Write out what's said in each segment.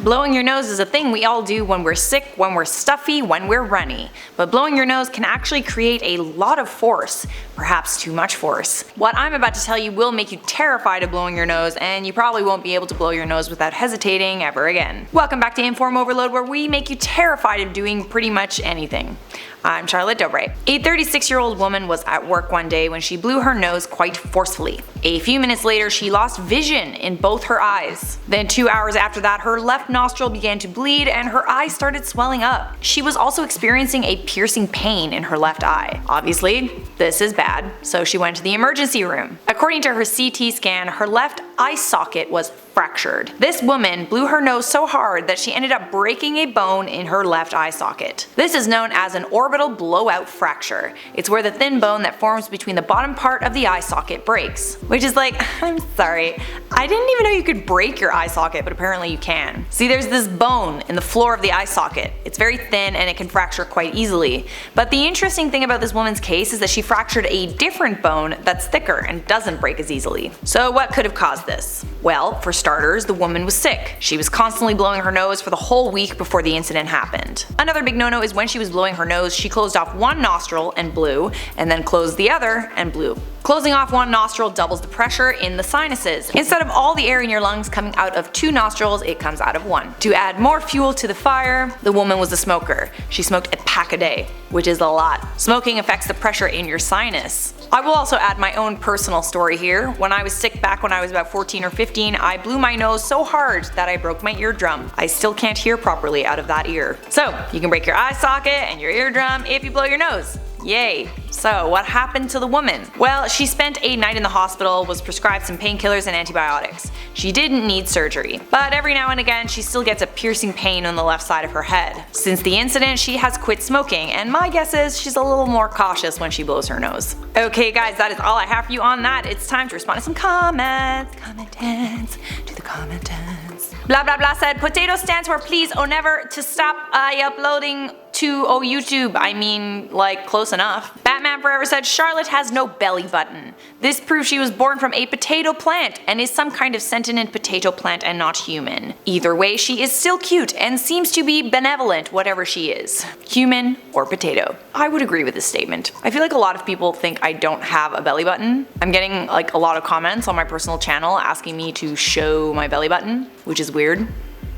Blowing your nose is a thing we all do when we're sick, when we're stuffy, when we're runny. But blowing your nose can actually create a lot of force, perhaps too much force. What I'm about to tell you will make you terrified of blowing your nose, and you probably won't be able to blow your nose without hesitating ever again. Welcome back to InformOverload, where we make you terrified of doing pretty much anything. I'm Charlotte Dobre. A 36-year-old woman was at work one day when she blew her nose quite forcefully. A few minutes later, she lost vision in both her eyes. Then 2 hours after that, her left nostril began to bleed and her eye started swelling up. She was also experiencing a piercing pain in her left eye. Obviously, this is bad, so she went to the emergency room. According to her CT scan, her left eye socket was fractured. This woman blew her nose so hard that she ended up breaking a bone in her left eye socket. This is known as an orbital blowout fracture. It's where the thin bone that forms between the bottom part of the eye socket breaks. Which is like, I'm sorry, I didn't even know you could break your eye socket, but apparently you can. See, there's this bone in the floor of the eye socket. It's very thin and it can fracture quite easily. But the interesting thing about this woman's case is that she fractured a different bone that's thicker and doesn't break as easily. So what could have caused this? Well, for starters, the woman was sick. She was constantly blowing her nose for the whole week before the incident happened. Another big no-no is when she was blowing her nose, she closed off one nostril and blew, and then closed the other and blew. Closing off one nostril doubles the pressure in the sinuses. Instead of all the air in your lungs coming out of two nostrils, it comes out of one. To add more fuel to the fire, the woman was a smoker. She smoked a pack a day, which is a lot. Smoking affects the pressure in your sinus. I will also add my own personal story here. When I was sick back when I was about 14 or 15, I blew my nose so hard that I broke my eardrum. I still can't hear properly out of that ear. So, you can break your eye socket and your eardrum if you blow your nose. Yay! So what happened to the woman? Well, she spent a night in the hospital, was prescribed some painkillers and antibiotics. She didn't need surgery, but every now and again she still gets a piercing pain on the left side of her head. Since the incident, she has quit smoking, and my guess is she's a little more cautious when she blows her nose. Okay guys, that is all I have for you on that. It's time to respond to some comments. Do the commentants. Blah blah blah said, potato stands for please oh never to stop uploading to YouTube. I mean, like, close enough. Batman Forever said Charlotte has no belly button. This proves she was born from a potato plant and is some kind of sentient potato plant and not human. Either way, she is still cute and seems to be benevolent, whatever she is. Human or potato. I would agree with this statement. I feel like a lot of people think I don't have a belly button. I'm getting like a lot of comments on my personal channel asking me to show my belly button, which is weird.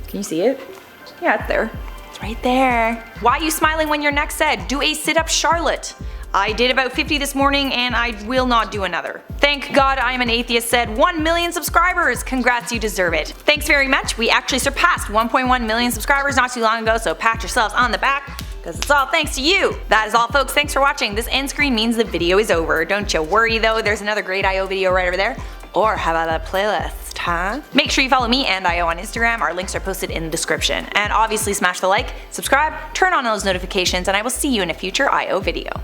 Can you see it? Yeah, it's there. Right there. Why are you smiling when your neck said? Do a sit-up, Charlotte. I did about 50 this morning and I will not do another. Thank God I'm an atheist said 1 million subscribers. Congrats, you deserve it. Thanks very much. We actually surpassed 1.1 million subscribers not too long ago, so pat yourselves on the back, because it's all thanks to you. That is all folks, thanks for watching. This end screen means the video is over. Don't you worry though, there's another great IO video right over there. Or how about a playlist, huh? Make sure you follow me and IO on Instagram. Our links are posted in the description. And obviously smash the like, subscribe, turn on those notifications, and I will see you in a future IO video.